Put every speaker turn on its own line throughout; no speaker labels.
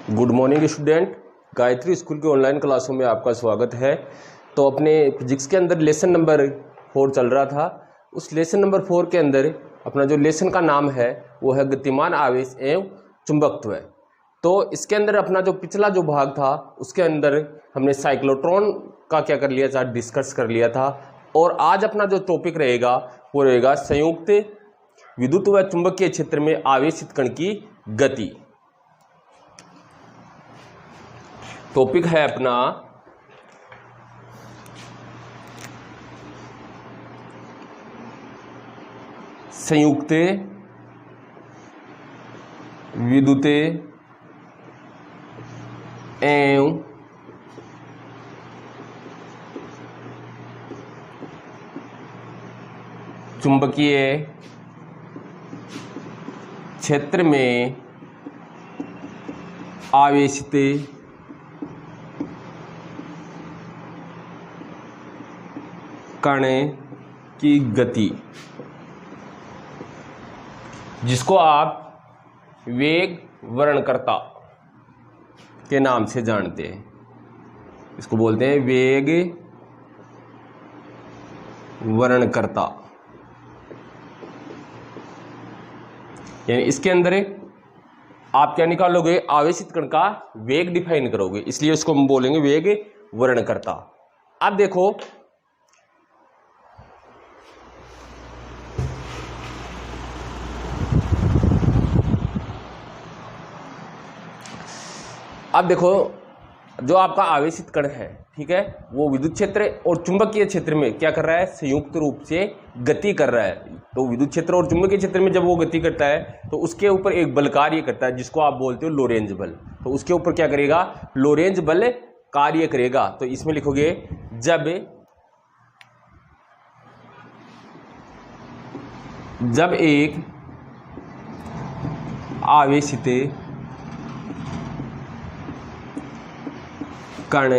Good morning student. Gayatri school के online क्लासों में आपका स्वागत है। तो अपने फिजिक्स के अंदर लेसन नंबर 4 चल रहा था। उस लेसन नंबर 4 के अंदर अपना जो लेसन का नाम है वो है गतिमान आवेश एवं चुंबकत्व। तो इसके अंदर अपना जो पिछला जो भाग था उसके अंदर हमने साइक्लोट्रॉन का क्या कर लिया था, डिस्कस कर लिया था। और आज अपना जो टॉपिक रहेगा वो रहेगा संयुक्त विद्युत व चुंबकीय क्षेत्र में आवेशित कण की गति। टॉपिक है अपना संयुक्त विद्युत एवं चुंबकीय क्षेत्र में आवेशित कण की गति, जिसको आप वेग वर्णकर्ता के नाम से जानते हैं। इसको बोलते हैं वेग वर्णकर्ता। यानी इसके अंदर आप क्या निकालोगे, आवेशित कण का वेग डिफाइन करोगे, इसलिए इसको हम बोलेंगे वेग वर्णकर्ता। अब देखो जो आपका आवेशित कण है, ठीक है, वो विद्युत क्षेत्र और चुंबकीय क्षेत्र में क्या कर रहा है, संयुक्त रूप से गति कर रहा है। तो विद्युत क्षेत्र और चुंबकीय क्षेत्र में जब वो गति करता है तो उसके ऊपर एक बल कार्य करता है जिसको आप बोलते हो लोरेंज बल। तो उसके ऊपर क्या करेगा, लोरेंज बल कार्य करेगा। तो इसमें लिखोगे जब एक आवेशित कण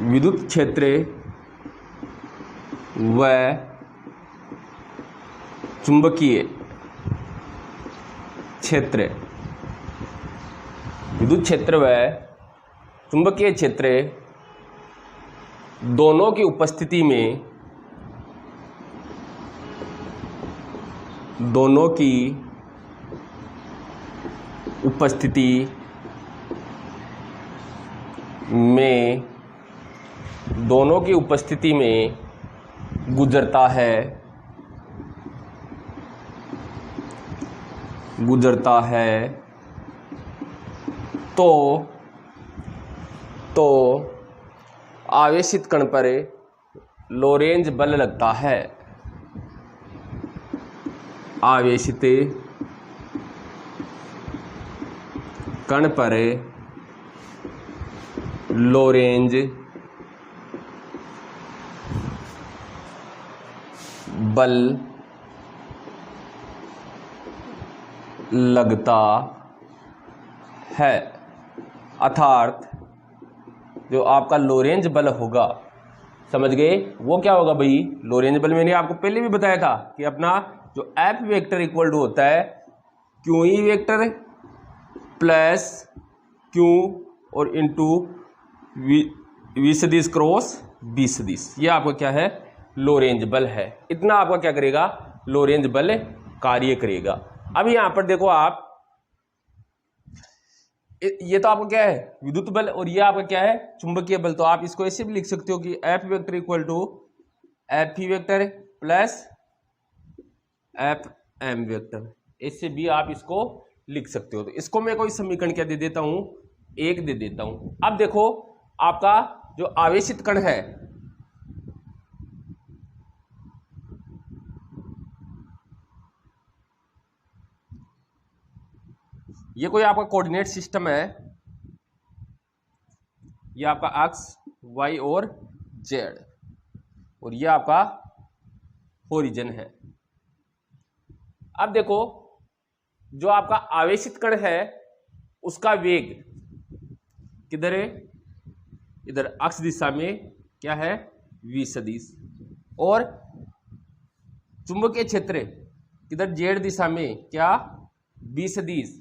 विद्युत क्षेत्र व चुंबकीय क्षेत्र दोनों की उपस्थिति में गुजरता है तो आवेशित कण पर लोरेंज बल लगता है। आवेशित कण पर लोरेंज बल लगता है। अर्थात जो आपका लोरेंज बल होगा, समझ गए, वो क्या होगा भाई, लोरेंज बल मैंने आपको पहले भी बताया था कि अपना जो एफ वेक्टर इक्वल टू होता है Q E vector plus Q और इंटू वी सदिश क्रॉस बी सदिश। ये आपका क्या है, लोरेंज बल है। इतना आपका क्या करेगा, लोरेंज बल कार्य करेगा। अब यहां पर देखो आप, ये तो आपका क्या है, विद्युत बल, और ये आपका क्या है, चुंबकीय बल। तो आप इसको ऐसे भी लिख सकते हो कि F vector equal to F E vector plus F M vector. ऐसे भी आप इसको लिख सकते हो। तो इसको मैं कोई समीकरण क्या दे देता हूं, 1 दे देता हूं। अब देखो आपका जो आवेशित कण है, ये कोई आपका कोऑर्डिनेट सिस्टम है, ये आपका एक्स वाई और जेड, और ये आपका ओरिजिन है। अब देखो जो आपका आवेशित कण है उसका वेग किधर है, इधर अक्ष दिशा में क्या है, v सदिश, और चुंबकीय क्षेत्र किधर, जेड दिशा में क्या, बी सदिश,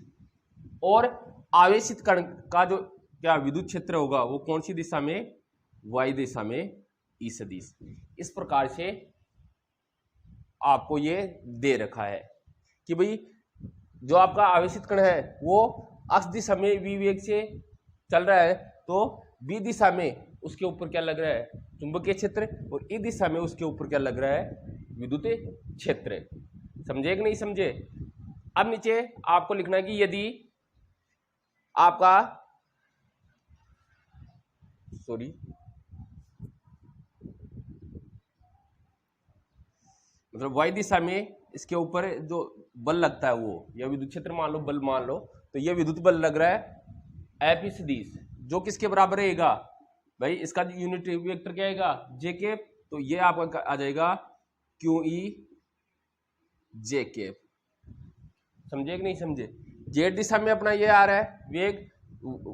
और आवेशित कण का जो क्या विद्युत क्षेत्र होगा वो कौन सी दिशा में, वाई दिशा में, ई सदिश। इस प्रकार से आपको ये दे रखा है कि भाई जो आपका आवेशित कण है वो अक्ष दिशा में v वेग से चल रहा है, तो b दिशा में उसके ऊपर क्या लग रहा है, चुंबकीय क्षेत्र, और ई दिशा में उसके ऊपर क्या लग रहा है, विद्युत क्षेत्र। समझे कि नहीं समझे। अब नीचे आपको लिखना है कि यदि आपका मतलब y दिशा में इसके ऊपर जो बल लगता है वो, या विद्युत क्षेत्र मान लो, बल मान लो, तो ये विद्युत बल लग रहा है F सदिश, जो किसके बराबर रहेगा भाई, इसका यूनिट वेक्टर क्या आएगा, जे केप, तो ये आपका आ जाएगा क्यू ई जे केप। समझे कि नहीं समझे। जेड दिशा में अपना ये आ रहा है वेग,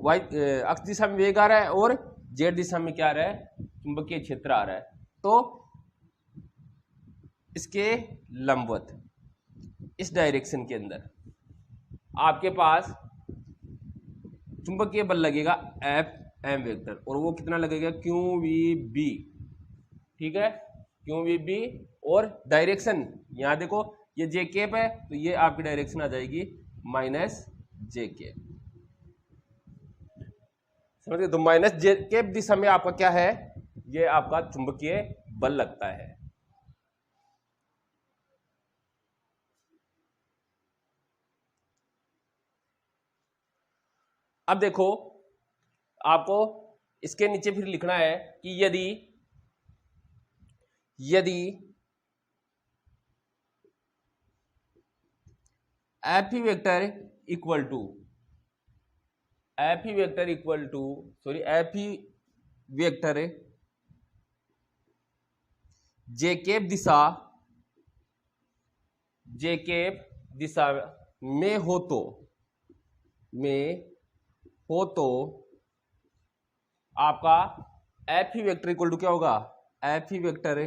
वाई अक्ष दिशा में वेग आ रहा है, और जेड दिशा में क्या आ रहा है, चुंबकीय क्षेत्र आ रहा है। तो इसके लंबवत इस डायरेक्शन के अंदर आपके पास चुंबकीय बल लगेगा एफ एम वेक्टर, और वो कितना लगेगा, क्यू वी बी। ठीक है, क्यू वी बी, और डायरेक्शन यहां देखो ये जे केप है, तो ये आपकी डायरेक्शन आ जाएगी माइनस जे केप। समझ गए। तो माइनस जे केप दिशा में आपका क्या है, ये आपका चुंबकीय बल लगता है। अब देखो आपको इसके नीचे फिर लिखना है कि यदि F E vector equal to F E vector J cap दिशा में हो तो आपका F E vector equal to क्या होगा, F E vector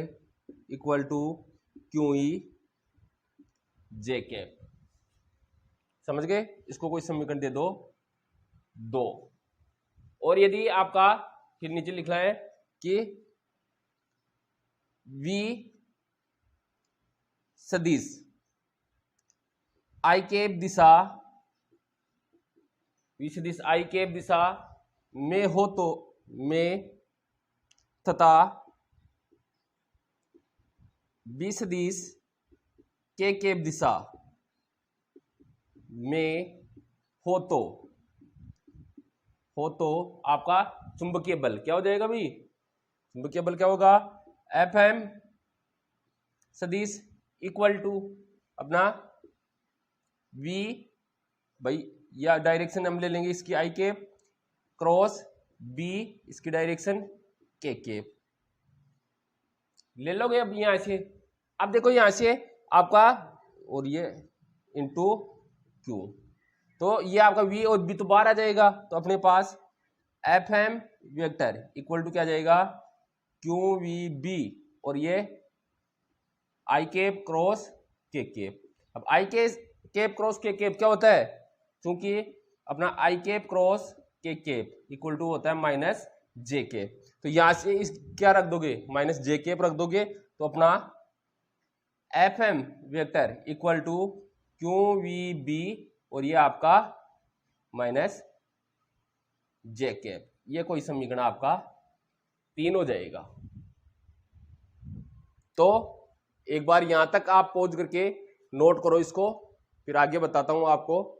equal to Q E J cap. समझ गए। इसको कोई समीकरण दे दो। और यदि आपका फिर नीचे लिखना है कि V सदिश आई केप दिशा में हो तो तथा B सदिश के केप दिशा में हो तो आपका चुंबकीय बल क्या हो जाएगा भाई, चुंबकीय बल क्या होगा, एफ एम सदिश इक्वल टू अपना V भाई, या डायरेक्शन हम ले लेंगे इसकी आई केप क्रॉस B, इसकी डायरेक्शन के केप ले लोगे। अब यहां से अब देखो यहां से आपका, और ये इंटू क्यू, तो ये आपका V और B तो बाहर आ जाएगा, तो अपने पास F M vector equal to क्या जाएगा, क्यू वी बी, और ये I cap cross K cap. अब I cap cross K cap क्या होता है, क्योंकि अपना I cap cross K cap equal to होता है माइनस जे केप, तो यहां से इस क्या रख दोगे, माइनस जे केप रख दोगे, तो अपना F M vector equal to Q V B, और ये आपका माइनस जे कैप। ये कोई समीकरण आपका 3 हो जाएगा। तो एक बार यहां तक आप पहुंच करके नोट करो इसको, फिर आगे बताता हूं आपको।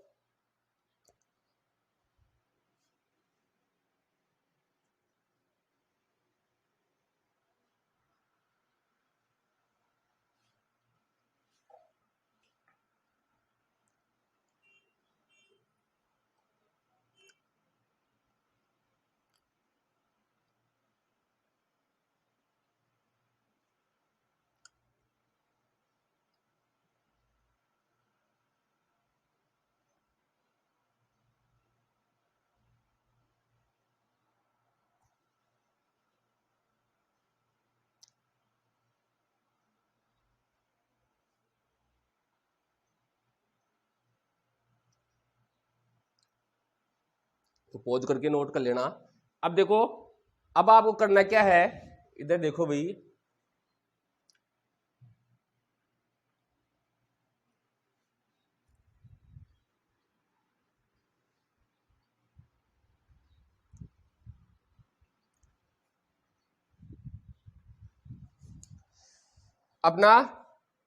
तो पॉज करके नोट कर लेना। अब देखो, अब आपको करना क्या है, इधर देखो भाई, अपना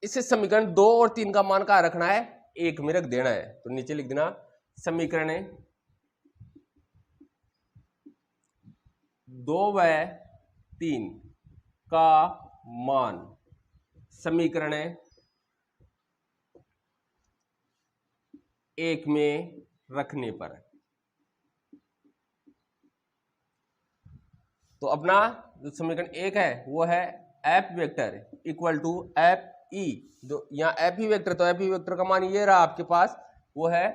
इसे समीकरण 2 और 3 का मान कहाँ रखना है, 1 में रख देना है। तो नीचे लिख देना समीकरण 2 व 3 का मान समीकरण 1 में रखने पर। तो अपना जो समीकरण 1 है वो है F vector equal to F E, जो यहाँ एफ ई वेक्टर, तो एफ ई वेक्टर का मान ये रहा आपके पास, वो है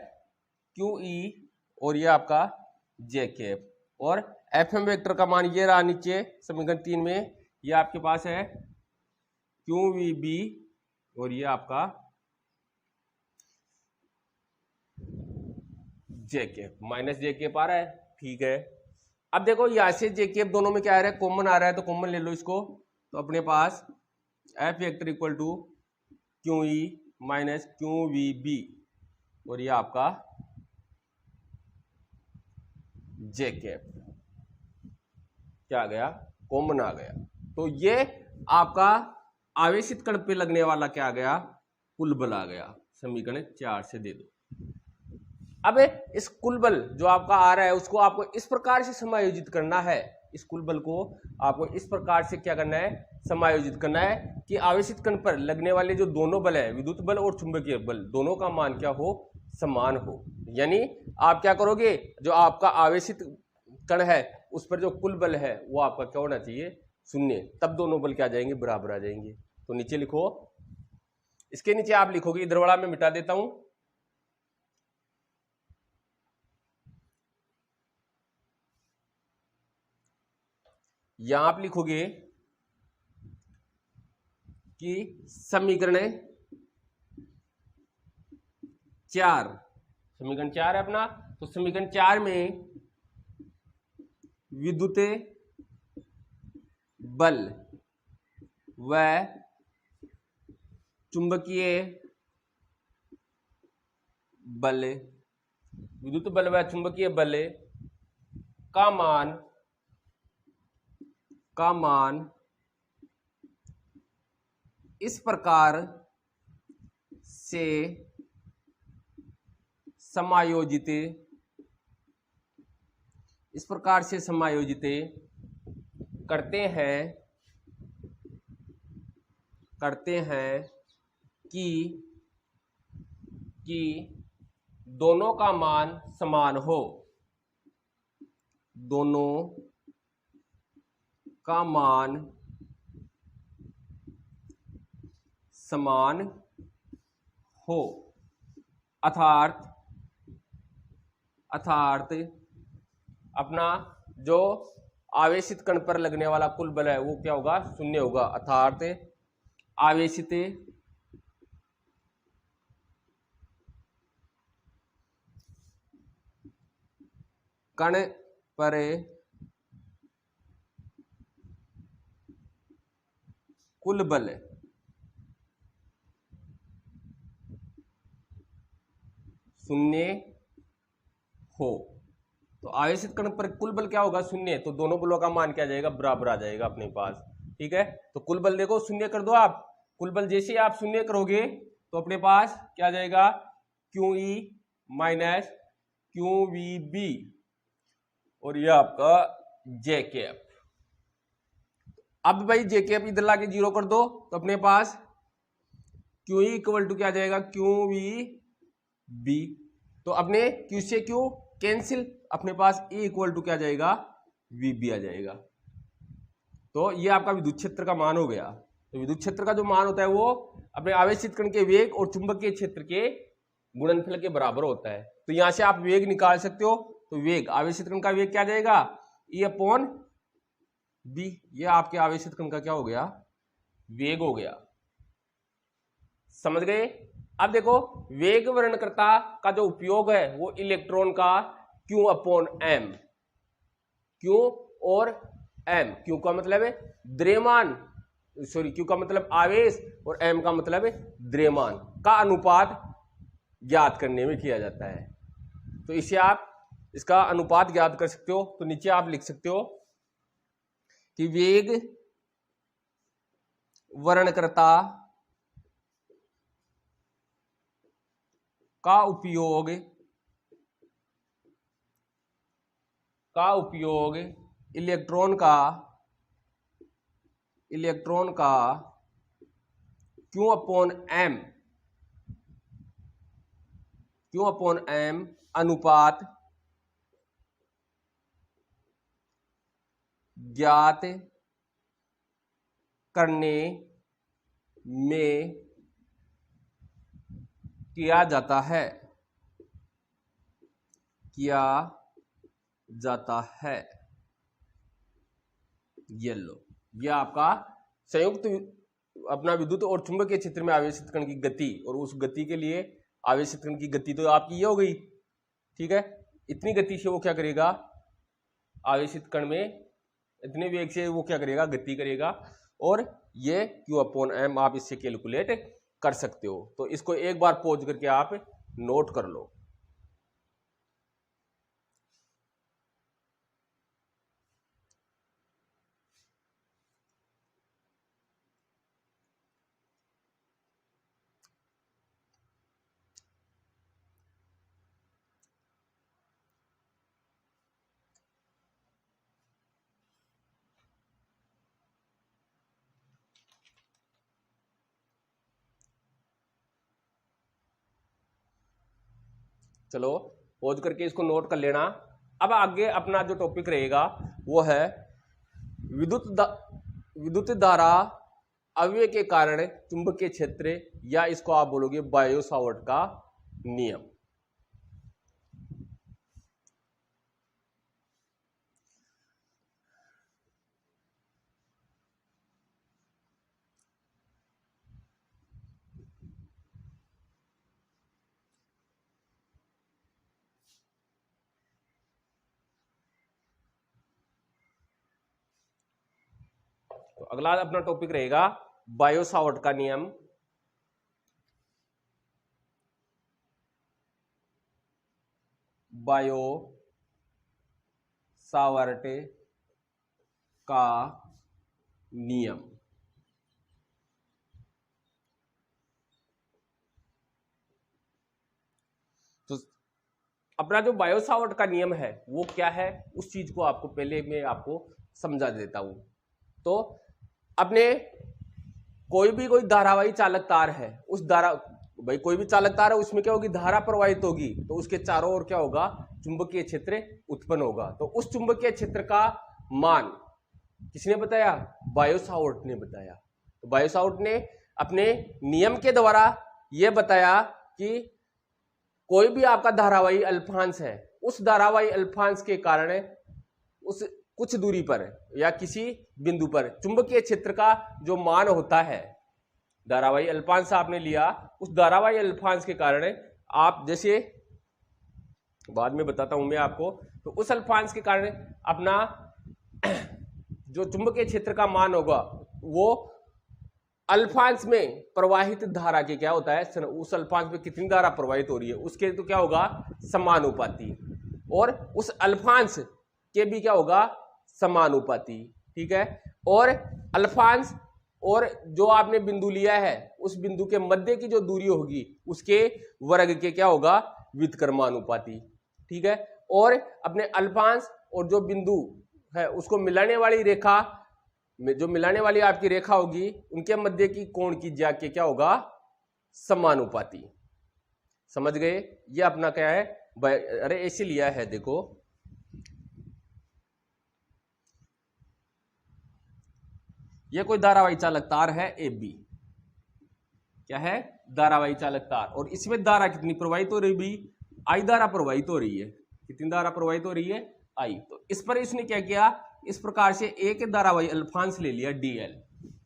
क्यू ई और ये आपका जे कैप, और एफ एम वेक्टर का मान ये रहा नीचे समीकरण 3 में, ये आपके पास है क्यू वी बी और ये आपका जे कैप, माइनस जे कैप आ रहा है, ठीक है। अब देखो यहां से जे कैप दोनों में क्या आ रहा है, कॉमन आ रहा है, तो कॉमन ले लो इसको। तो अपने पास F vector equal to Q E minus Q V B और ये आपका जे कैप क्या आ गया, कॉमन आ गया। तो ये आपका आवेशित कण पे लगने वाला क्या आ गया, कुल बल आ गया। समीकरण 4 से दे दो। अब इस कुल बल जो आपका आ रहा है उसको आपको इस प्रकार से समायोजित करना है, इस कुल बल को आपको इस प्रकार से क्या करना है, समायोजित करना है कि आवेशित कण पर लगने वाले जो दोनों बल है, विद्युत बल और चुंबकीय बल, दोनों का मान क्या हो, समान हो। यानी आप क्या करोगे, जो आपका आवेशित कण है उस पर जो कुल बल है वो आपका क्या होना चाहिए, शून्य, तब दोनों बल क्या आ जाएंगे, बराबर आ जाएंगे। तो नीचे लिखो, इसके नीचे आप लिखोगे, इधर वाला मैं मिटा देता हूं, यहां आप लिखोगे कि समीकरण 4, समीकरण 4 है अपना, तो समीकरण 4 में विद्युत बल व चुंबकीय बल, विद्युत बल व चुंबकीय बल का मान इस प्रकार से समायोजित, इस प्रकार से समायोजित करते हैं कि दोनों का मान समान हो, दोनों का मान समान हो, अर्थात अपना जो आवेशित कण पर लगने वाला कुल बल है वो क्या होगा, शून्य होगा। अर्थात आवेशित कण पर कुल बल शून्य हो। तो आवेशित कण पर कुल बल क्या होगा, शून्य, तो दोनों बलों का मान क्या आ जाएगा, बराबर आ जाएगा अपने पास, ठीक है। तो कुल बल देखो शून्य कर दो आप, कुल बल जैसे ही आप शून्य करोगे तो अपने पास क्या आ जाएगा, Q E minus Q V B और ये आपका जे कैप। अब भाई जे कैप इधर लाके 0 कर दो, तो अपने पास क्यू ई इक्वल टू क्या आ जाएगा, क्यू वी बी। तो अपने क्यू से क्यू कैंसिल, अपने पास E इक्वल टू क्या आ जाएगा, वी बी आ जाएगा। तो ये आपका विद्युत क्षेत्र का मान हो गया। तो विद्युत क्षेत्र का जो मान होता है वो अपने आवेशित कण के वेग और चुंबकीय क्षेत्र के गुणनफल के बराबर होता है। तो यहां से आप वेग निकाल सकते हो, तो वेग, आवेशित कण का वेग क्या आ जाएगा, E अपॉन बी, ये आपके आवेशित कण का क्या हो गया, वेग हो गया। समझ गए। अब देखो वेग वर्णनकर्ता का जो उपयोग है वो इलेक्ट्रॉन का Q अपॉन M। Q और M, Q का मतलब है द्रव्यमान, सॉरी Q का मतलब आवेश और M का मतलब है द्रव्यमान का अनुपात ज्ञात करने में किया जाता है। तो इसे आप इसका अनुपात ज्ञात कर सकते हो। तो नीचे आप लिख सकते हो कि वेग वर्णनकर्ता का उपयोग इलेक्ट्रॉन का Q अपॉन M अनुपात ज्ञात करने में किया जाता है। ये लो, यह आपका संयुक्त अपना विद्युत और चुंबकीय क्षेत्र में आवेशित कण की गति, और उस गति के लिए आवेशित कण की गति तो आपकी ये हो गई, ठीक है। इतनी गति से वो क्या करेगा, आवेशित कण में इतने वेग से वो क्या करेगा, गति करेगा। और ये Q अपॉन M आप इससे कैलकुलेट कर सकते हो। तो इसको एक बार पॉज करके आप नोट कर लो। चलो पॉज करके इसको नोट कर लेना। अब आगे अपना जो टॉपिक रहेगा वो है विद्युत धारा अवयव के कारण चुंबकीय क्षेत्र, या इसको आप बोलोगे बायो सावर्ट का नियम। तो अगला अपना टॉपिक रहेगा बायो सावर्ट का नियम। बायो सावर्ट का नियम। तो अपना जो बायो सावर्ट का नियम है वो क्या है, उस चीज को आपको पहले मैं आपको समझा देता हूं। तो अपने कोई धारावाही चालक तार है, उस धारा भाई कोई भी चालक तार है, उसमें क्या होगी, धारा प्रवाहित होगी। तो उसके चारों ओर क्या होगा, चुंबकीय क्षेत्र उत्पन्न होगा। तो उस चुंबकीय क्षेत्र का मान किसने बताया, बायो सावर्ट ने बताया। तो बायो सावर्ट ने अपने नियम के द्वारा यह बताया कि कोई भी आपका धारावाही अल्पांश है, उस धारावाही अल्पांश के कारण उस कुछ दूरी पर या किसी बिंदु पर चुंबकीय क्षेत्र का जो मान होता है, धारावाही अल्पांश आपने लिया, उस धारावाही अल्पांश के कारण आप, जैसे बाद में बताता हूं मैं आपको, तो उस अल्पांश के कारण अपना जो चुंबकीय क्षेत्र का मान होगा वो अल्पांश में प्रवाहित धारा के क्या होता है, उस अल्पांश में कितनी धारा प्रवाहित हो रही है उसके तो क्या होगा, समानुपाती। और उस अल्पांश के भी क्या होगा, समानुपाती, ठीक है। और अल्पांश और जो आपने बिंदु लिया है, उस बिंदु के मध्य की जो दूरी होगी उसके वर्ग के क्या होगा, व्युत्क्रमानुपाती, ठीक है। और अपने अल्पांश और जो बिंदु है उसको मिलाने वाली रेखा, जो मिलाने वाली आपकी रेखा होगी, उनके मध्य की कोण की ज्या के क्या होगा, समानुपाती। समझ गए, ये अपना क्या है, अरे ऐसे लिया है, देखो ये कोई धारावाही चालक तार है AB, क्या है, धारावाही चालक तार, और इसमें धारा कितनी प्रवाहित हो रही है, I धारा प्रवाहित हो रही है। कितनी धारा प्रवाहित हो रही है, I। तो इस पर इसने क्या किया, इस प्रकार से एक धारावाही अल्पांश ले लिया DL,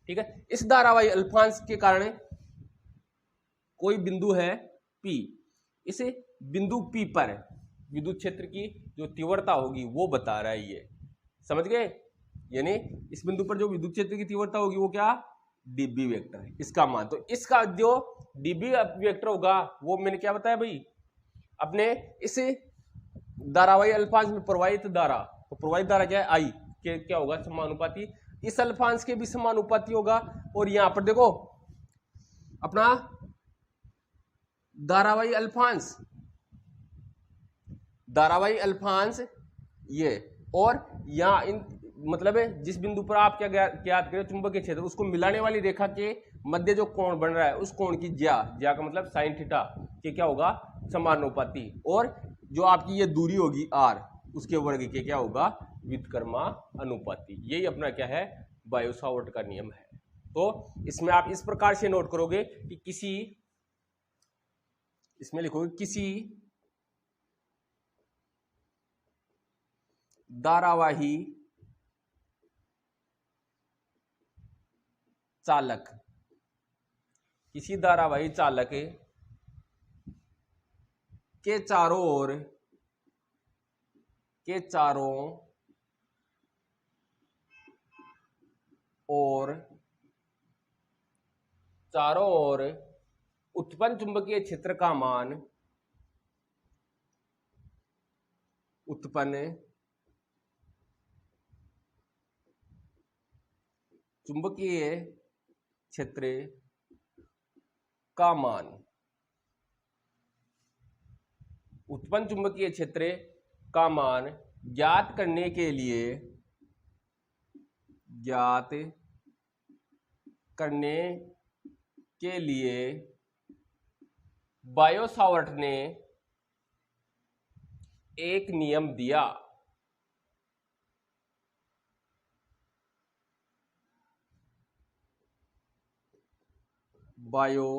ठीक है। इस धारावाही अल्पांश के कारण कोई बिंदु है P, इसे बिंदु P पर विद्युत क्षेत्र की जो तीव्रता होगी वो बता रहा है ये, समझ गए। यानी इस बिंदु पर जो विद्युत क्षेत्र की तीव्रता होगी वो क्या, डीबी वेक्टर है इसका मान। तो इसका जो डीबी वेक्टर होगा वो मैंने क्या बताया भाई, अपने इस धारावाही अल्फांश में प्रवाहित धारा, तो प्रवाहित धारा क्या है आई के क्या होगा समानुपाती, इस अल्फांश के भी समानुपाती होगा। और यहां पर देखो अपना धारावाही अल्फांश, धारावाही अल्फांश ये, और यहां इन मतलब है जिस बिंदु पर आप क्या ज्ञात करें चुंबकीय क्षेत्र, उसको मिलाने वाली रेखा के मध्य जो कोण बन रहा है उस कोण की ज्या का मतलब साइन थीटा के क्या होगा समानुपाती, और जो आपकी ये दूरी होगी r उसके वर्ग के क्या होगा व्युत्क्रमा अनुपाती। यही अपना क्या है बायो सावर्ट का नियम है। तो इसमें आप इस प्रकार से नोट करोगे कि किसी, इसमें लिखोगे किसी धारावाही चालक, किसी धारावाही चालक के चारों ओर उत्पन्न चुंबकीय क्षेत्र का मान, उत्पन्न चुंबकीय क्षेत्र का मान, उत्पन्न चुंबकीय क्षेत्र का मान ज्ञात करने के लिए बायो सावर्ट ने एक नियम दिया। बायो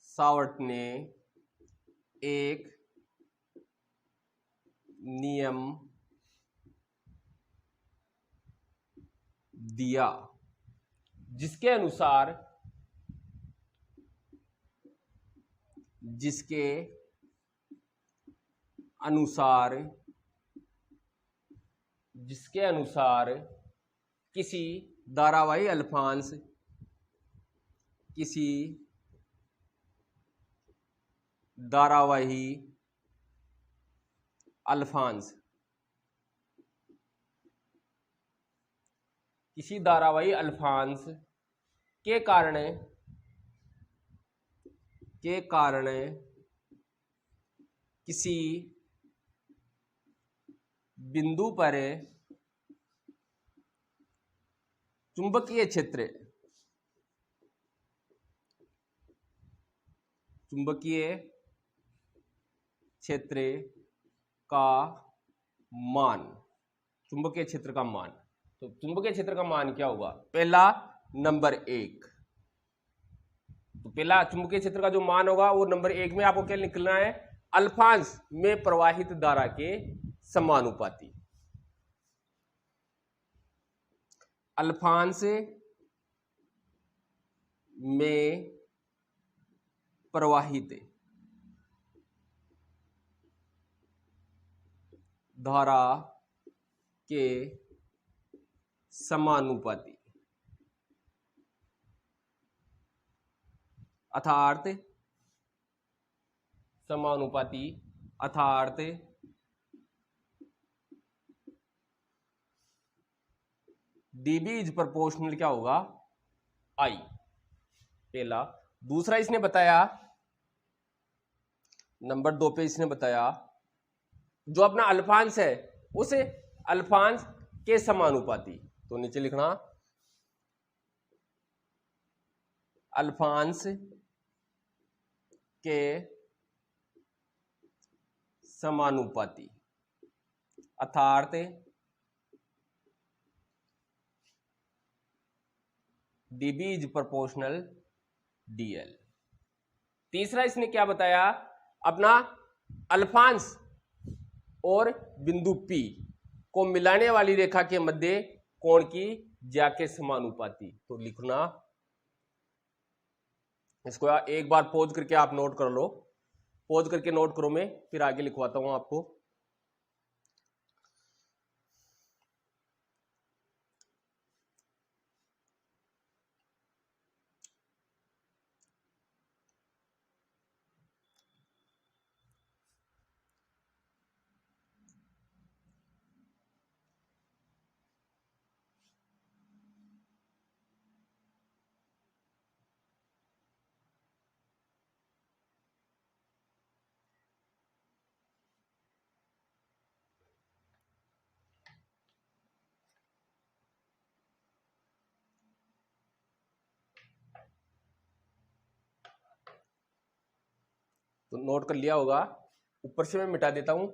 सावर्ट ने एक नियम दिया जिसके अनुसार किसी धारावाही अल्फांश के कारण किसी बिंदु पर चुंबकीय क्षेत्र का मान, चुंबकीय क्षेत्र का मान। तो चुंबकीय क्षेत्र का मान क्या होगा, पहला नंबर 1, तो पहला चुंबकीय क्षेत्र का जो मान होगा वो नंबर 1 में आपको क्या निकलना है, अल्फांश में प्रवाहित धारा के समानुपाती, अल्फांश में प्रवाहित धारा के समानुपाती, अर्थात dB इज प्रोपोर्शनल क्या होगा I, पहला। दूसरा इसने बताया नंबर 2 पे इसने बताया जो अपना अल्फांश है उस अल्फांश के समानुपाती, तो नीचे लिखना अल्फांश के समानुपाती, अर्थात dB इज प्रोपोर्शनल DL। तीसरा इसने क्या बताया, अपना अल्फांश और बिंदु P को मिलाने वाली रेखा के मध्य कोण की ज्या के समानुपाती, तो लिखना इसको एक बार पॉज करके आप नोट कर लो। पॉज करके नोट करो, मैं फिर आगे लिखवाता हूं आपको। तो नोट कर लिया होगा, ऊपर से मैं मिटा देता हूं।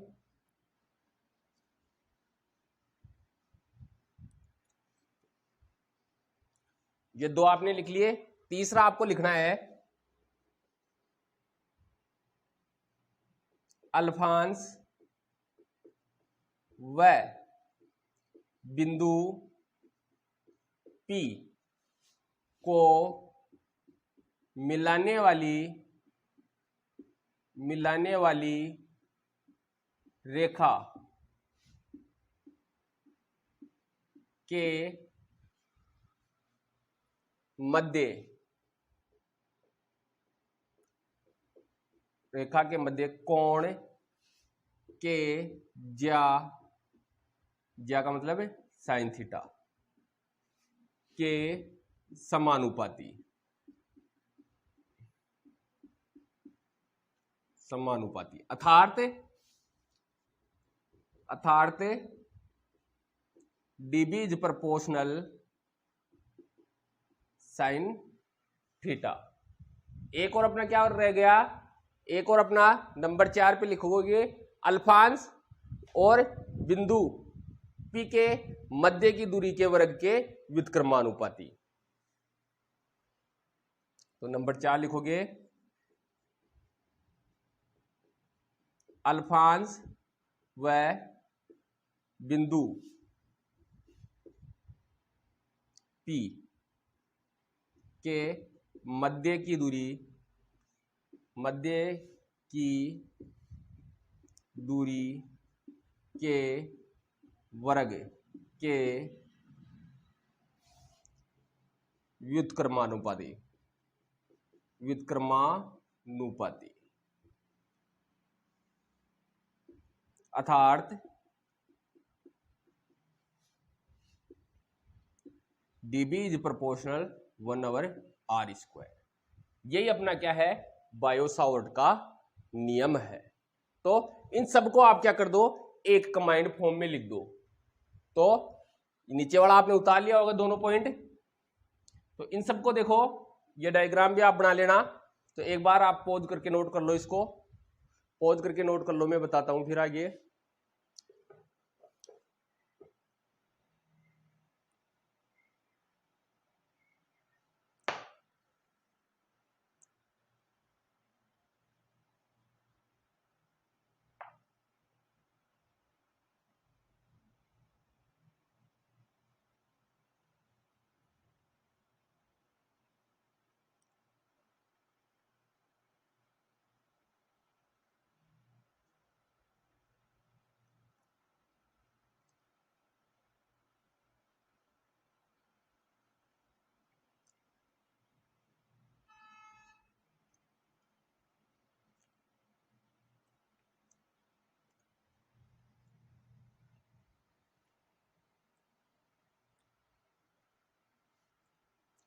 ये दो आपने लिख लिए, तीसरा आपको लिखना है अल्फांस व बिंदु P को मिलाने वाली रेखा के मध्य कोण के ज्या का मतलब है साइन थीटा के समानुपाती अर्थात dB is proportional sine theta. एक और अपना क्या रह गया, एक और अपना नंबर 4 पे लिखोगे अल्फांस और बिंदु P के मध्य की दूरी के वर्ग के व्युत्क्रमानुपाती। तो नंबर 4 लिखोगे अल्फांस व बिंदु P के मध्य की दूरी के वर्ग के व्युत्क्रमानुपाती अर्थात dB इज प्रोपोर्शनल 1/r²। यही अपना क्या है, बायो-सावर्ट का नियम है। तो इन सबको आप क्या कर दो, एक कंबाइंड फॉर्म में लिख दो। तो नीचे वाला आपने उतार लिया होगा दोनों पॉइंट। तो इन सबको देखो, ये डायग्राम भी आप बना लेना। तो एक बार आप पॉज करके नोट कर लो, इसको पॉज करके नोट कर लो, मैं बताता हूं फिर आगे।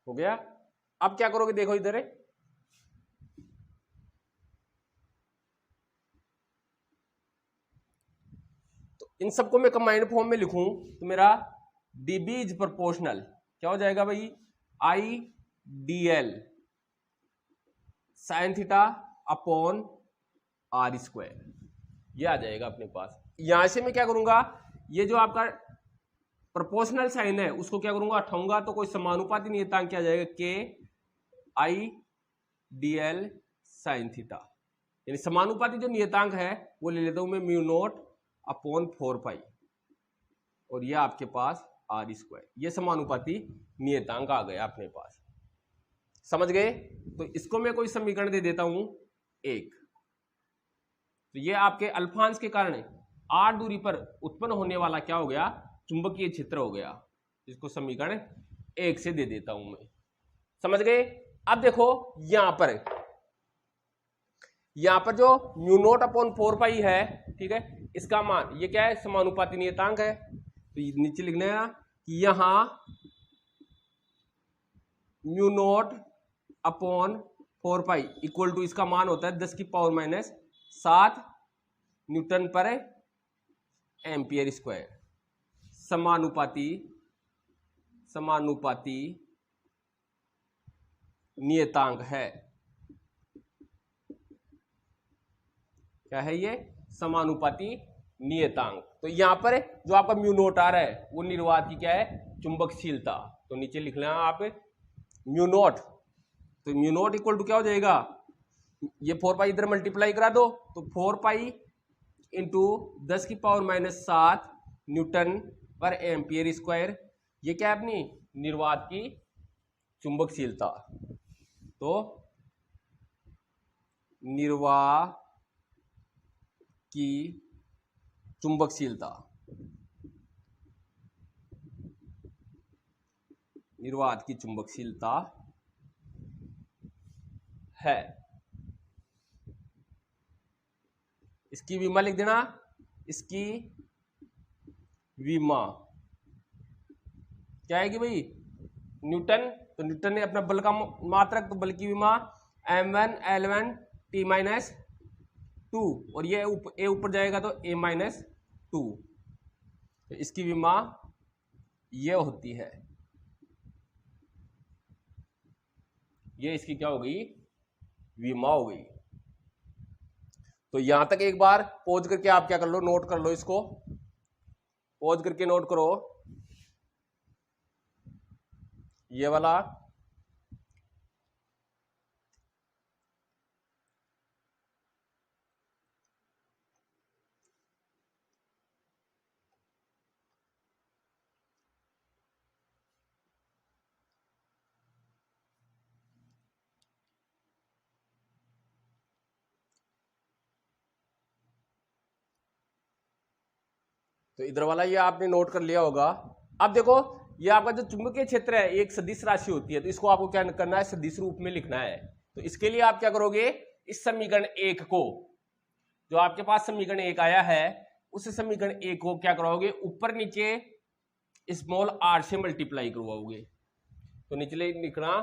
हो गया। अब क्या करोगे, देखो इधर है, तो इन सबको मैं कंबाइंड फॉर्म में लिखूं तो मेरा dB इज प्रोपोर्शनल क्या हो जाएगा भाई, IDL sine theta upon r²। ये आ जाएगा अपने पास। यहां से मैं क्या करूंगा, ये जो आपका प्रोपोर्शनल साइन है उसको क्या करूंगा, हटाऊंगा, तो कोई समानुपाती नियतांक क्या आ जाएगा, k IDL साइन थीटा। यानी समानुपाती जो नियतांक है वो ले लेता हूं मैं μ0 अपॉन 4 और ये आपके पास r²। ये समानुपाती नियतांक आ गया अपने पास, समझ गए। तो इसको मैं कोई समीकरण दे देता हूं 1। तो ये आपके अल्फांश के कारण r दूरी पर उत्पन्न होने वाला क्या हो गया, चुंबकीय क्षेत्र हो गया, जिसको समीकरण 1 से दे देता हूं मैं। समझ गए। अब देखो यहां पर जो म्यू नॉट अपॉन 4 पाई है, ठीक है, इसका मान ये क्या है, समानुपाती नियतांक है। तो नीचे लिखना है कि यहां mu naught upon 4 pi equal to, इसका मान होता है 10 की power minus 7 newton per ampere square. समानुपाती नियतांक है। क्या है ये, समानुपाती नियतांक। तो यहां पर जो आपका म्यू नोट आ रहा है वो निर्वात की क्या है, चुंबकशीलता। तो नीचे लिख लेना आप म्यू नोट। तो म्यू नोट इक्वल टू क्या हो जाएगा, ये 4 पाई इधर मल्टीप्लाई करा दो, तो 4 पाई इंटू 10 की power minus 7 newton per ampere square. ये क्या है, अपनी निर्वात की चुंबकशीलता। तो निर्वात की चुंबकशीलता, निर्वात की चुंबकशीलता है, इसकी विमा लिख देना, इसकी विमा क्या है कि भाई न्यूटन। तो न्यूटन ने अपना बल का मात्रक, तो बल की विमा m1 L1 T माइनस 2, और ये ए ऊपर जाएगा तो a माइनस 2। तो इसकी विमा ये होती है, ये इसकी क्या हो गई, विमा हो गई। तो यहां तक एक बार पॉज करके आप क्या कर लो, नोट कर लो, इसको पॉज करके नोट करो ये वाला। तो इधर वाला ये आपने नोट कर लिया होगा। अब देखो ये आपका जो चुंबकीय क्षेत्र है एक सदिश राशि होती है, तो इसको आपको क्या करना है, सदिश रूप में लिखना है। तो इसके लिए आप क्या करोगे, इस समीकरण 1 को, जो आपके पास समीकरण 1 आया है, उस समीकरण 1 को क्या कराओगे, ऊपर नीचे स्मॉल r से मल्टीप्लाई करवाओगे। तो नीचे लिखना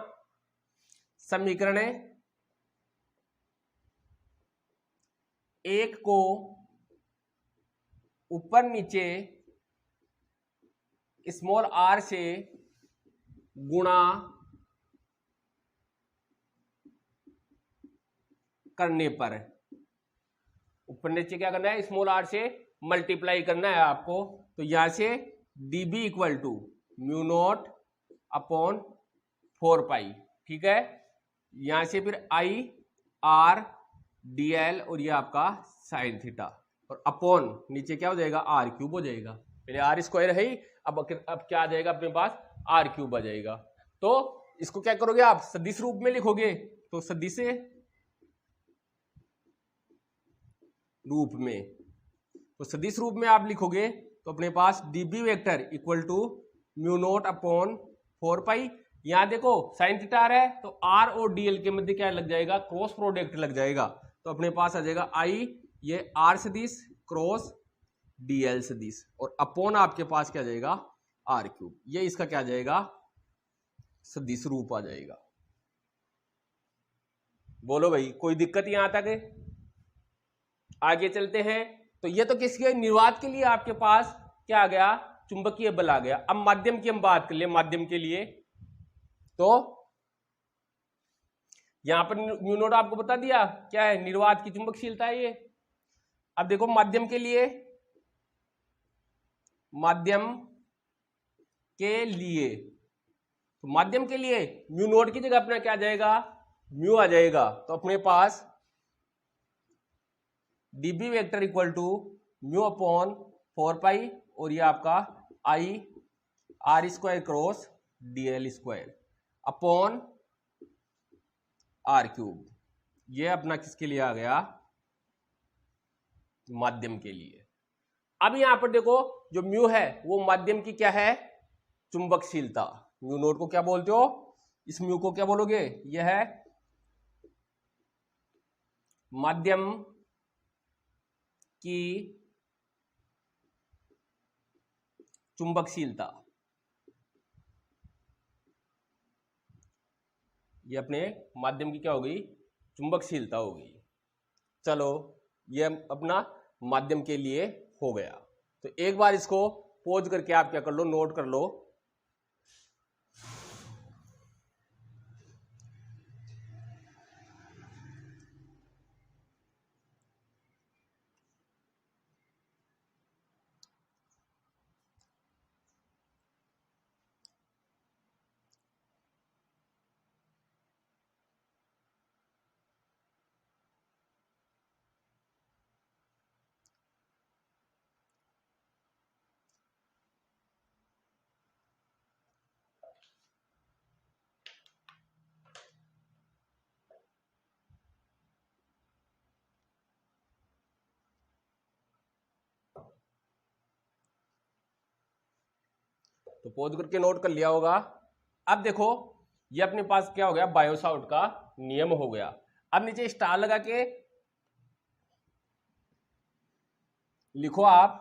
समीकरण 1 को ऊपर नीचे स्मॉल r से गुणा करने पर, ऊपर नीचे क्या करना है, स्मॉल r से मल्टीप्लाई करना है आपको। तो यहां से dB equal to mu naught upon 4 pi, ठीक है। यहां से फिर I R dl और ये आपका साइन थीटा, और अपॉन नीचे क्या हो जाएगा, r क्यूब हो जाएगा। पहले r स्क्वायर है ही, अब क्या आ जाएगा अपने पास, r क्यूब आ जाएगा। तो इसको क्या करोगे आप, सदिश रूप में लिखोगे। तो सदिश रूप में, तो सदिश रूप में आप लिखोगे तो अपने पास dB vector equal to mu naught upon 4 pi. यहां देखो साइन थीटा आ रहा है, तो r और dl के मध्य क्या लग जाएगा, क्रॉस प्रोडक्ट लग जाएगा। तो अपने पास आ जाएगा I, ये r सदिश क्रॉस dl सदिश, और अपॉन आपके पास क्या जाएगा, r क्यूब। ये इसका क्या जाएगा, सदिश रूप आ जाएगा। बोलो भाई कोई दिक्कत यहां तक है? आगे चलते हैं। तो ये तो किसके, निर्वात के लिए आपके पास क्या आ गया, चुंबकीय बल आ गया। अब माध्यम की हम बात कर ले, माध्यम के लिए तो यहां पर म्यू नोट आपको बता दिया क्या है, निर्वात की चुंबकशीलता है ये। अब देखो माध्यम के लिए, माध्यम के लिए, तो माध्यम के लिए म्यू नोट की जगह अपना क्या आ जाएगा, म्यू आ जाएगा। तो अपने पास dB vector equal to mu upon 4 pi, और ये आपका I R square cross dl square upon r cube. ये अपना किसके लिए आ गया, माध्यम के लिए। अब यहां पर देखो जो म्यू है वो माध्यम की क्या है, चुंबकशीलता। म्यू नोट को क्या बोलते हो, इस म्यू को क्या बोलोगे, यह है माध्यम की चुंबकशीलता। ये अपने माध्यम की क्या हो गई, चुंबकशीलता हो गई। चलो ये अपना माध्यम के लिए हो गया। तो एक बार इसको पॉज करके आप क्या कर लो, नोट कर लो। तो पॉज करके नोट कर लिया होगा। अब देखो ये अपने पास क्या हो गया, बायो सावर्ट का नियम हो गया। अब नीचे स्टार लगा के लिखो आप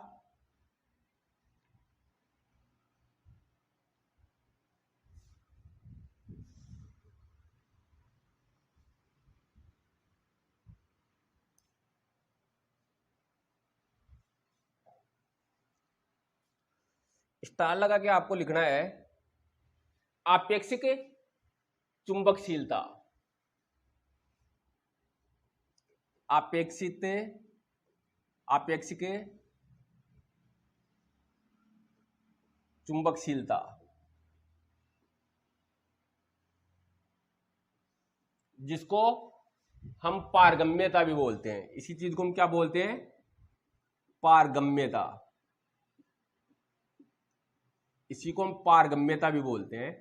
स्टार लगा के आपको लिखना है आपेक्षिक चुंबकशीलता। आपेक्षिक चुंबकशीलता, जिसको हम पारगम्यता भी बोलते हैं। इसी चीज को हम क्या बोलते हैं, पारगम्यता। इसी को हम पारगम्यता भी बोलते हैं,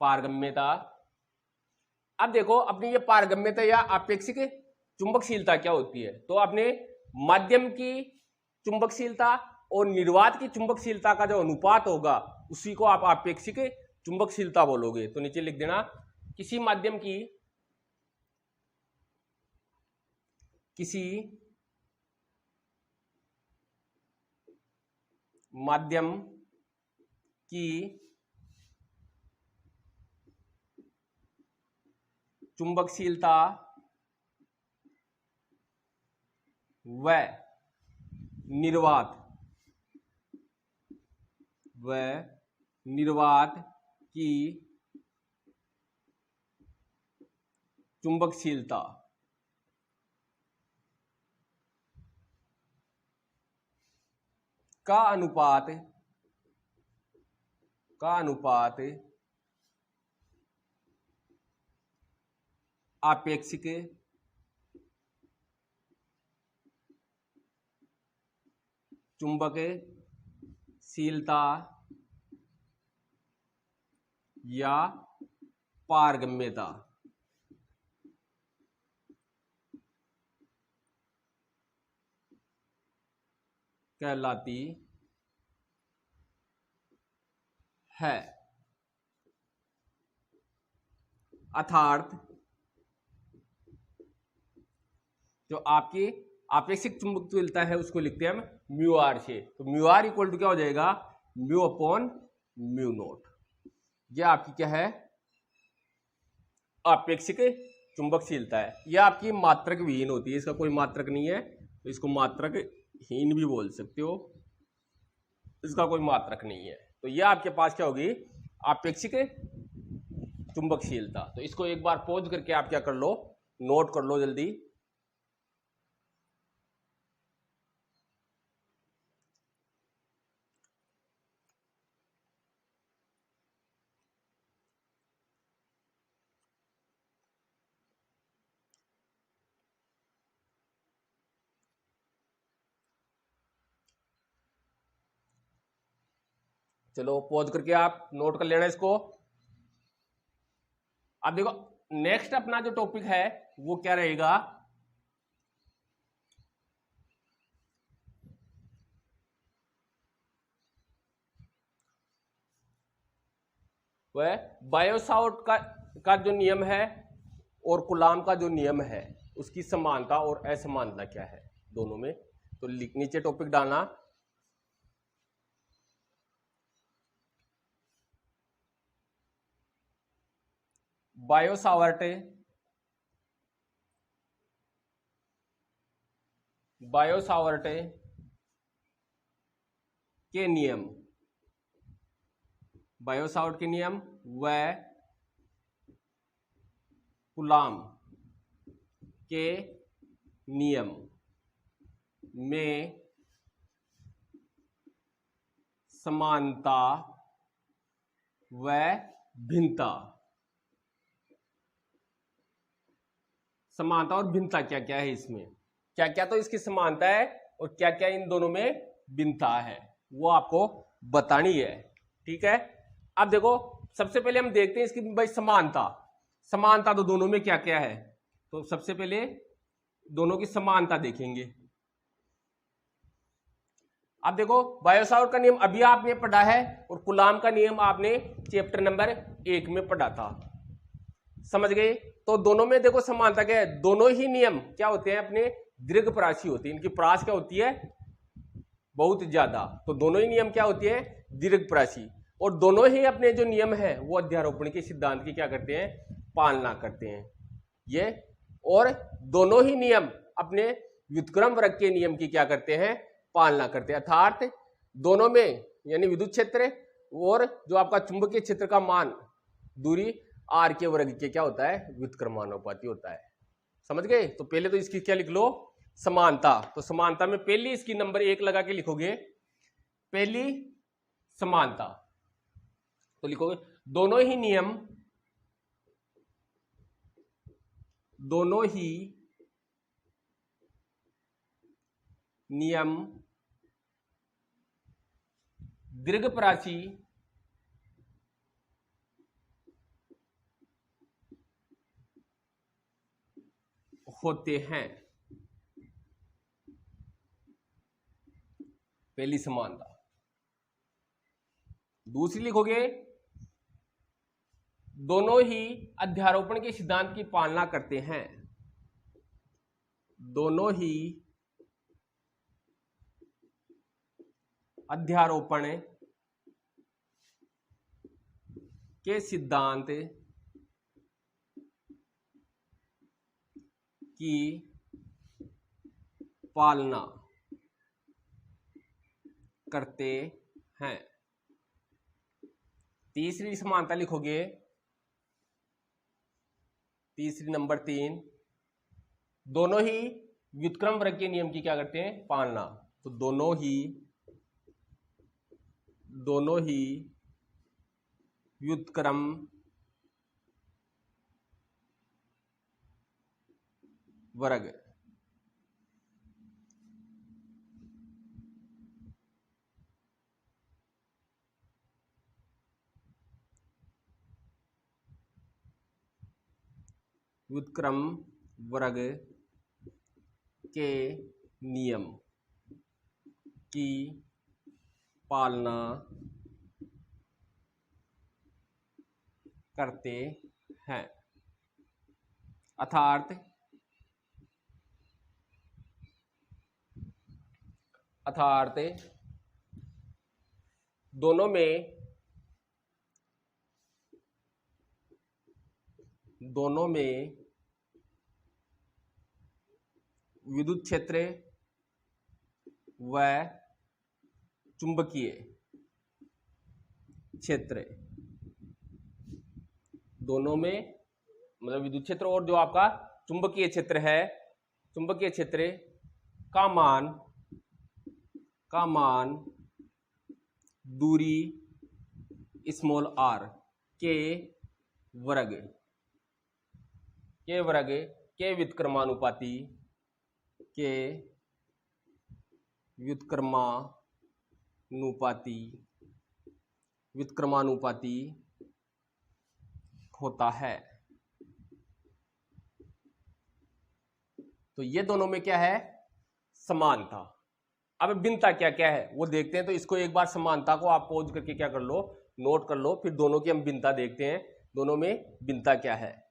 पारगम्यता। अब देखो अपनी ये पारगम्यता या आपेक्षिक चुंबकशीलता क्या होती है, तो अपने माध्यम की चुंबकशीलता और निर्वात की चुंबकशीलता का जो अनुपात होगा उसी को आप आपेक्षिक चुंबकशीलता बोलोगे। तो नीचे लिख देना किसी माध्यम की चुंबकशीलता व निर्वात की चुंबकशीलता का अनुपात आपेक्षिक चुंबकशीलता या पारगम्यता कहलाती है। अर्थात जो आपकी आपेक्षिक चुंबकशीलता है उसको लिखते हैं हम म्यू आर से। तो म्यू आर इक्वल टू क्या हो जाएगा, म्यू अपॉन म्यू नोट। यह आपकी क्या है, आपेक्षिक चुंबकशीलता है। यह आपकी मात्रक विहीन होती है, इसका कोई मात्रक नहीं है, तो इसको मात्रक हीन भी बोल सकते हो, इसका कोई मात्रक नहीं है। तो यह आपके पास क्या होगी, आपेक्षिक चुंबकशीलता। तो इसको एक बार पॉज करके आप क्या कर लो, नोट कर लो जल्दी। चलो पॉज करके आप नोट कर लेना इसको। अब देखो नेक्स्ट अपना जो टॉपिक है वो क्या रहेगा, वह बायो-सावर्ट का जो नियम है और कूलाम का जो नियम है उसकी समानता और असमानता क्या है दोनों में। तो नीचे टॉपिक डालना, बायो-सावर्ट के नियम, बायो-सावर्ट के नियम व कूलाम के नियम में समानता व भिन्नता। समानता और भिन्नता क्या क्या है इसमें, क्या क्या तो इसकी समानता है और क्या क्या इन दोनों में भिन्नता है वो आपको बतानी है। ठीक है, अब देखो सबसे पहले हम देखते हैं इसकी भाई समानता। समानता तो दोनों में क्या क्या है, तो सबसे पहले दोनों की समानता देखेंगे। अब देखो बायो-सावर्ट का नियम अभी आपने पढ़ा है और कूलाम का नियम आपने चैप्टर नंबर 1 में पढ़ा था, समझ गए। तो दोनों में देखो समानता क्या है, दोनों ही नियम क्या होते हैं अपने दीर्घप्रासी होती है, इनकी प्रास क्या होती है बहुत ज्यादा। तो दोनों ही नियम क्या होती है दीर्घप्रासी, और दोनों ही अपने जो नियम है वो अध्यारोपण के सिद्धांत की क्या करते हैं पालना करते हैं ये, और दोनों ही नियम अपने व्युत्क्रम वर्ग के नियम की क्या करते हैं पालना करते हैं। अर्थात दोनों में यानी विद्युत क्षेत्र और जो आपका चुंबकीय क्षेत्र का मान दूरी आर के वर्ग के क्या होता है व्युत्क्रमानुपाती होता है, समझ गए। तो पहले तो इसकी क्या लिख लो समानता। तो समानता में पहली इसकी नंबर 1 लगा के लिखोगे, पहली समानता तो लिखोगे दोनों ही नियम दीर्घप्रासी होते हैं। पहली समानता। दूसरी लिखोगे दोनों ही अध्यारोपण के सिद्धांत की पालना करते हैं। दोनों ही अध्यारोपण के सिद्धांत की पालना करते हैं। तीसरी समानता लिखोगे, तीसरी नंबर 3, दोनों ही व्युत्क्रम वर्ग के नियम की क्या करते हैं पालना। तो दोनों ही व्युत्क्रम वर्ग व्युत्क्रम वर्ग के नियम की पालना करते हैं। अर्थात दोनों में विद्युत क्षेत्र व चुंबकीय क्षेत्र, दोनों में मतलब विद्युत क्षेत्र और जो आपका चुंबकीय क्षेत्र है, चुंबकीय क्षेत्र का मान दूरी स्मॉल r के वर्ग के व्युत्क्रमानुपाती होता है। तो ये दोनों में क्या है समानता। अब भिन्नता क्या क्या है वो देखते हैं। तो इसको एक बार समानता को आप पॉज करके क्या कर लो नोट कर लो, फिर दोनों की हम भिन्नता देखते हैं, दोनों में भिन्नता क्या है।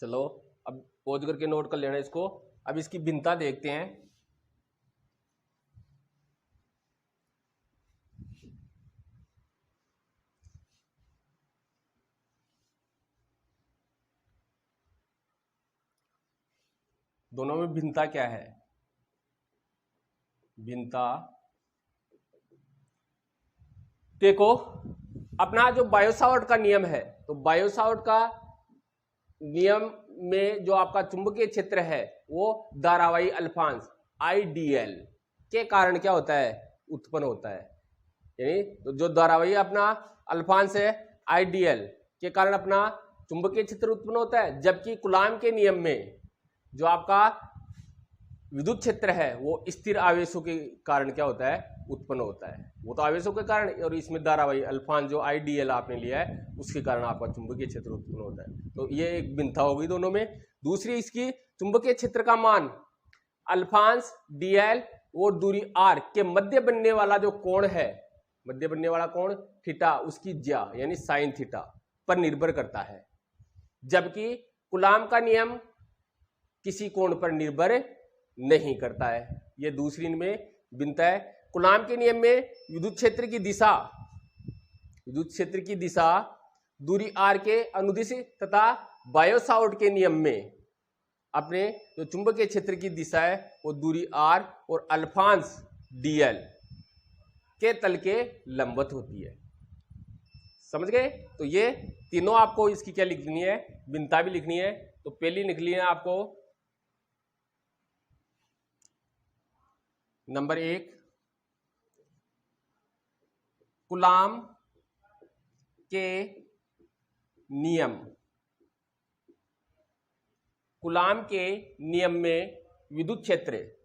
चलो अब पॉज करके नोट कर लेना इसको। अब इसकी भिन्नता देखते हैं। दोनों में भिन्नता क्या है? भिन्नता देखो, अपना जो बायो-सावर्ट का नियम है, तो बायो-सावर्ट का नियम में जो आपका चुंबकीय क्षेत्र है वो धारावाही अल्फांश आईडीएल के कारण क्या होता है? उत्पन्न होता है। यानी तो जो धारावाही अपना अल्फांश है आईडीएल के कारण अपना चुंबकीय क्षेत्र उत्पन्न होता है, जबकि कूलाम के नियम में जो आपका विद्युत क्षेत्र है वो स्थिर आवेशों के कारण क्या होता है? उत्पन्न होता है। वो तो आवेशों के कारण, और इसमें धारावाही अल्फांश जो आईडीएल आपने लिया है उसके कारण आपका चुंबकीय क्षेत्र उत्पन्न होता है। तो ये एक भिन्नता होगी दोनों में। दूसरी, इसकी चुंबकीय क्षेत्र का मान अल्फांश डीएल और दूरी आर के मध्य बनने वाला जो कोण है, मध्य बनने वाला कोण थीटा, उसकी ज्या यानी साइन थीटा पर निर्भर करता है, जबकि कूलाम का नियम किसी कोण पर निर्भर नहीं करता है। यह दूसरी इनमें भिन्नता है। कूलाम के नियम में विद्युत क्षेत्र की दिशा दूरी आर के अनुदिश तथा बायो-सावर्ट के नियम में अपने जो चुंबकीय क्षेत्र की दिशा है वो दूरी आर और अल्फांश डीएल के तल के लंबवत होती है। समझ गए? तो ये तीनों आपको इसकी क्या लिखनी है? भिन्नता भी लिखनी है। तो पहली लिखनी है आपको नंबर 1, कूलाम के नियम। कूलाम के नियम में विद्युत क्षेत्र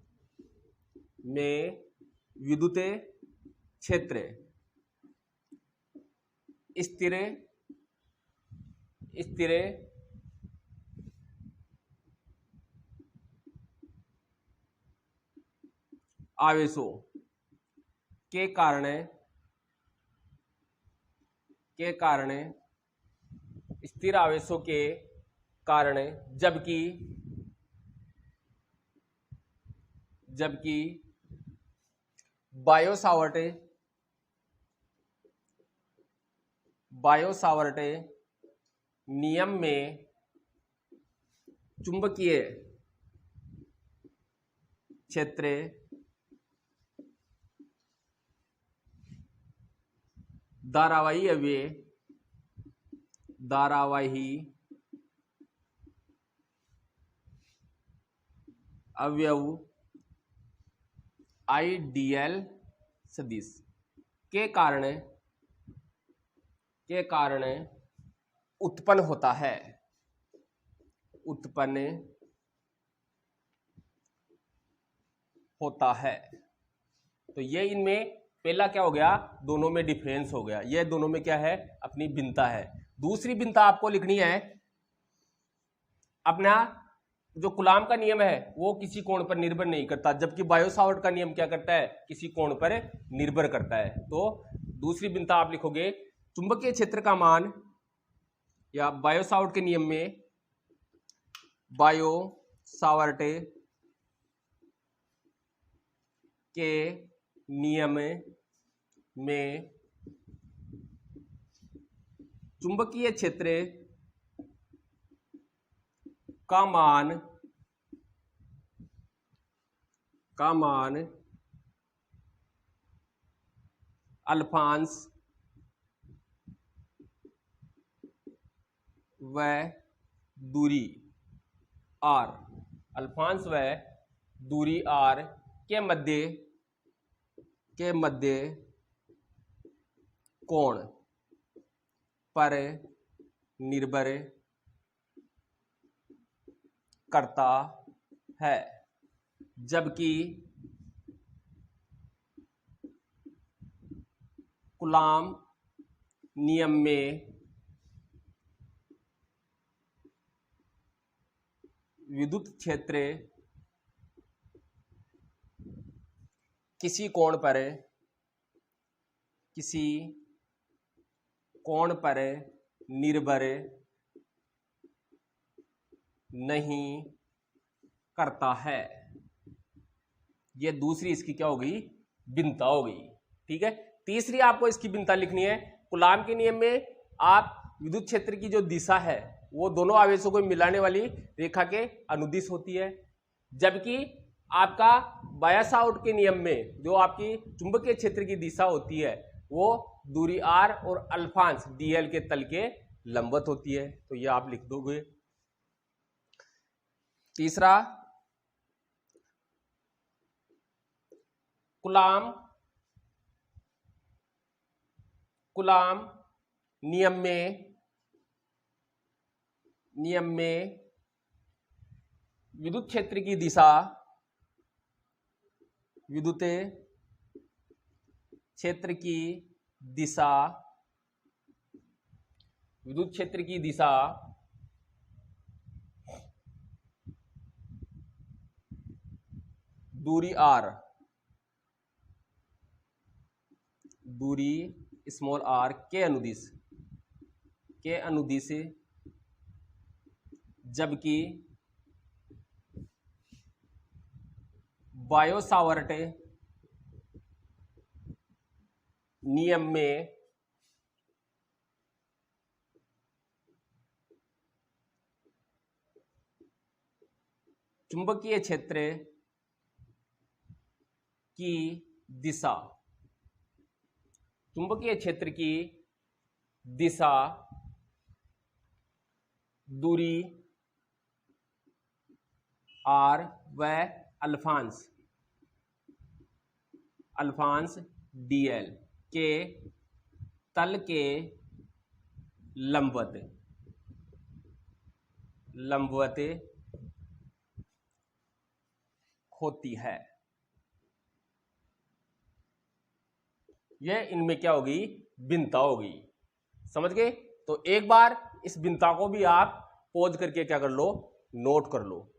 स्थिर आवेशों के कारण स्थिर आवेशों के कारण, जबकि बायो-सावर्ट नियम में चुंबकीय क्षेत्र धारावाही अवयव आईडीएल सदिश के कारण उत्पन्न होता है। तो ये इनमें पहला क्या हो गया? दोनों में डिफरेंस हो गया। ये दोनों में क्या है? अपनी भिन्नता है। दूसरी भिन्नता आपको लिखनी है, अपना जो कूलाम का नियम है वो किसी कोण पर निर्भर नहीं करता, जबकि बायो-सावर्ट का नियम क्या करता है? किसी कोण पर निर्भर करता है। तो दूसरी भिन्नता आप लिखोगे, चुंबकीय क्षेत्र का मान, या बायो-सावर्ट के नियम में बायो-सावर्ट के नियम में चुंबकीय क्षेत्र का मान का मान अल्फांस व दूरी r, अल्फांस व दूरी r के मध्य कोण पर निर्भर करता है, जबकि कूलाम नियम में विद्युत क्षेत्र किसी कोण पर निर्भर नहीं करता है। यह दूसरी इसकी क्या हो गई, भिन्नता हो गई। ठीक है, तीसरी आपको इसकी भिन्नता लिखनी है। कूलाम के नियम में आप विद्युत क्षेत्र की जो दिशा है वो दोनों आवेशों को मिलाने वाली रेखा के अनुदिश होती है, जबकि आपका बायस-आउट के नियम में जो आपकी चुंबकीय क्षेत्र की दिशा होती है वो दूरी r और अल्फांस dl के तल के लंबवत होती है। तो ये आप लिख दोगे। तीसरा, कूलाम नियम में विद्युत क्षेत्र की दिशा दूरी स्मॉल r के अनुदिश जबकि बायो-सावर्ट नियम में चुंबकीय क्षेत्र की दिशा दूरी r व अल्फांस dl के तल के लंबवत होती है। यह इनमें क्या होगी, भिन्नता होगी। समझ गए? तो एक बार इस भिन्नता को भी आप पॉज करके क्या कर लो, नोट कर लो।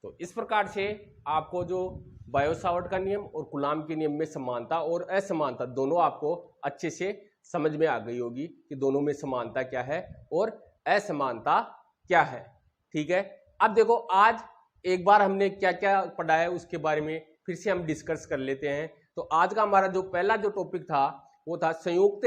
तो इस प्रकार से आपको जो बायो-सावर्ट का नियम और कूलाम के नियम में समानता और असमानता दोनों आपको अच्छे से समझ में आ गई होगी कि दोनों में समानता क्या है और असमानता क्या है। ठीक है, अब देखो आज एक बार हमने क्या क्या पढ़ा है उसके बारे में फिर से हम डिस्कस कर लेते हैं। तो आज का हमारा जो पहला जो टॉपिक था वो था संयुक्त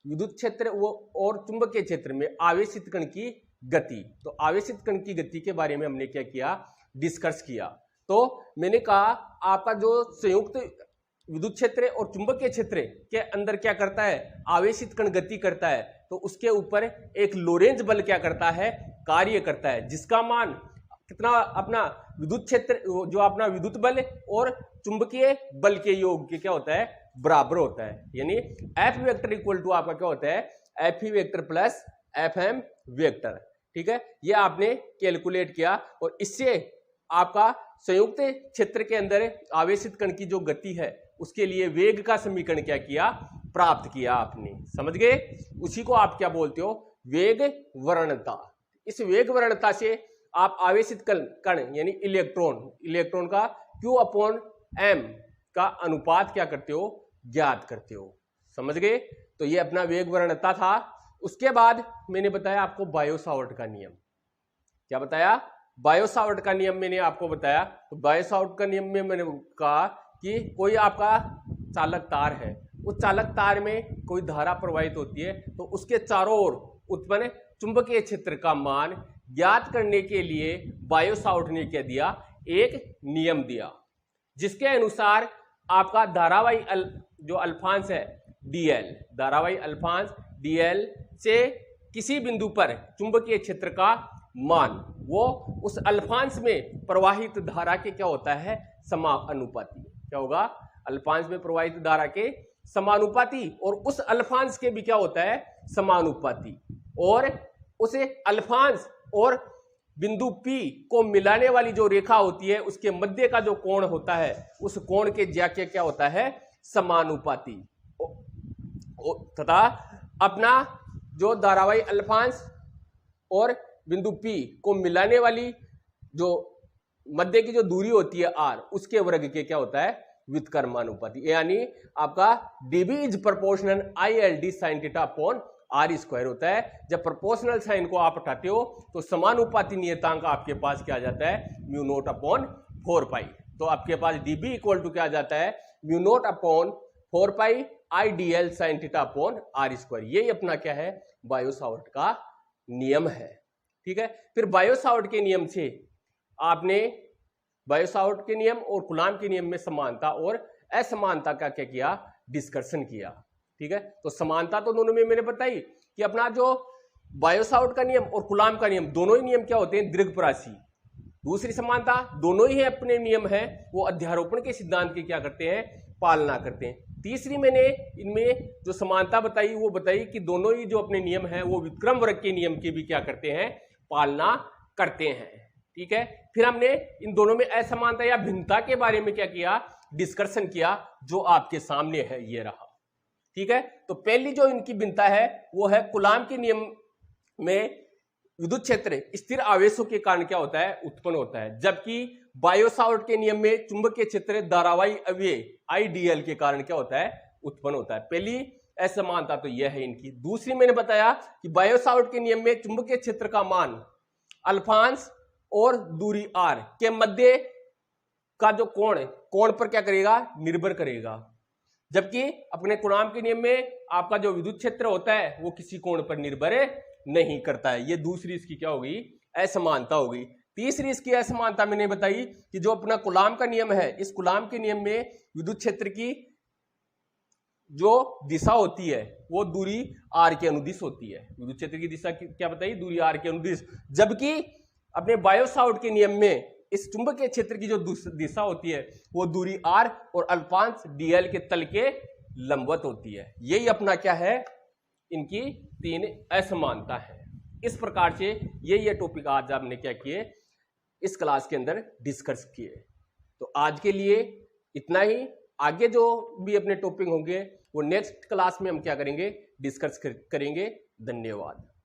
विद्युत क्षेत्र और चुंबकीय क्षेत्र में आवेशित कण की गति। तो आवेशित कण की गति के बारे में हमने क्या किया, डिस्कस किया। तो मैंने कहा आपका जो संयुक्त विद्युत क्षेत्र और चुंबकीय क्षेत्र के अंदर क्या करता है, आवेशित कण गति करता है, तो उसके ऊपर एक लोरेंज बल क्या करता है, कार्य करता है, जिसका मान कितना, अपना विद्युत क्षेत्र जो अपना विद्युत बल और चुंबकीय बल के योग के क्या होता है, बराबर होता है। यानी एफ वेक्टर इक्वल टू आपका क्या होता है, F E vector plus F M vector. ठीक है, ये आपने कैलकुलेट किया और इससे आपका संयुक्त क्षेत्र के अंदर आवेशित कण की जो गति है उसके लिए वेग का समीकरण क्या किया, प्राप्त किया आपने। समझ गए? उसी को आप क्या बोलते हो, वेग वर्णता। इस वेग वर्णता से आप आवेशित कण यानी इलेक्ट्रॉन का Q/m का अनुपात क्या करते हो, ज्ञात करते हो। समझ गए? तो ये अपना वेग वर्णता था। उसके बाद मैंने बताया आपको बायो-सावर्ट का नियम। क्या बताया? बायो-सावर्ट का नियम मैंने आपको बताया। तो बायो-सावर्ट का नियम में मैंने कहा कि कोई आपका चालक तार है, उस चालक तार में कोई धारा प्रवाहित होती है, तो उसके चारों ओर उत्पन्न चुंबकीय क्षेत्र का मान ज्ञात करने के लिए बायो-सावर्ट ने क्या दिया, एक नियम दिया, जिसके अनुसार आपका धारावाही जो अल्फांश है dl, धारावाही अल्फांश dl से किसी बिंदु पर चुंबकीय क्षेत्र का मान वो उस अल्फांश में प्रवाहित धारा के क्या होता है, समानुपाती। क्या होगा? अल्फांश में प्रवाहित धारा के समानुपाती, और उस अल्फांश के भी क्या होता है, समानुपाती। और उसे अल्फांश और बिंदु P को मिलाने वाली जो रेखा होती है उसके मध्य का जो कोण होता है, उस कोण के जाके क्या होता है, समानुपाती। तथा अपना जो धारावाही अल्फांश और बिंदु P को मिलाने वाली जो मध्य की जो दूरी होती है r, उसके वर्ग के क्या होता है, व्युत्क्रमानुपाती। यानी आपका dB is proportional ILD sin theta upon r square होता है। जब प्रोपोर्शनल साइन को आप हटाते हो तो समानुपाती नियतांक आपके पास क्या आ जाता है, म्यू नॉट अपॉन 4 पाई। तो आपके पास dB इक्वल टू क्या आ जाता है, म्यू नॉट अपॉन 4 पाई IDL sin theta upon r square. यही अपना क्या है, बायो-सावर्ट का नियम है। ठीक है। फिर बायो-सावर्ट के नियम से आपने बायो-सावर्ट के नियम और कूलाम के नियम में समानता और असमानता का क्या किया, डिस्कशन किया। ठीक है। तो समानता तो दोनों में मैंने बताई कि अपना जो बायो-सावर्ट का नियम और कूलाम का नियम, दोनों ही नियम क्या होते हैं, दीर्घपरासी। दूसरी समानता, दोनों ही अपने नियम है वो अध्यारोपण के सिद्धांत की क्या करते हैं, पालना करते हैं। तीसरी मैंने इनमें जो समानता बताई वो बताई कि दोनों ही जो अपने नियम है वो विक्रम वर्ग के नियम की भी क्या करते हैं, पालना करते हैं। ठीक है। फिर हमने इन दोनों में असमानता या भिन्नता के बारे में क्या किया, डिस्कशन किया, जो आपके सामने है, ये रहा। ठीक है। तो पहली जो इनकी भिन्नता है वो है कूलाम के नियम में विद्युत क्षेत्र स्थिर आवेशों के कारण क्या होता है, उत्पन्न होता है, जबकि बायो-सावर्ट के नियम में चुंबकीय क्षेत्र धारावाही अवयव IDL के कारण क्या होता है, उत्पन्न होता है। पहली असमानता तो यह है इनकी। दूसरी मैंने बताया कि बायो-सावर्ट के नियम में चुंबकीय क्षेत्र का मान अल्फांश और दूरी r के मध्य का जो कोण पर क्या करेगा, निर्भर करेगा, जबकि अपने कूलाम के नियम में आपका जो विद्युत क्षेत्र होता है वो किसी कोण पर निर्भर नहीं करता है। ये दूसरी इसकी क्या होगी, असमानता होगी। तीसरी इसकी असमानता मैंने बताई कि जो अपना कूलाम का नियम है, इस कूलाम के नियम में विद्युत क्षेत्र की जो दिशा होती है वो दूरी r के अनुदिश होती है। विद्युत क्षेत्र की दिशा क्या बताई, दूरी r के अनुदिश, जबकि अपने बायो-सावर्ट के नियम में इस चुंबकीय क्षेत्र की जो दिशा होती है वो दूरी r और अल्फांश dl के तल के लंबवत होती है। यही अपना क्या है, इनकी तीन असमानता है। इस प्रकार से ये टॉपिक आज आपने क्या किए, इस क्लास के अंदर डिस्कस किए। तो आज के लिए इतना ही। आगे जो भी अपने टॉपिक होंगे वो नेक्स्ट क्लास में हम क्या करेंगे, डिस्कस करेंगे। धन्यवाद।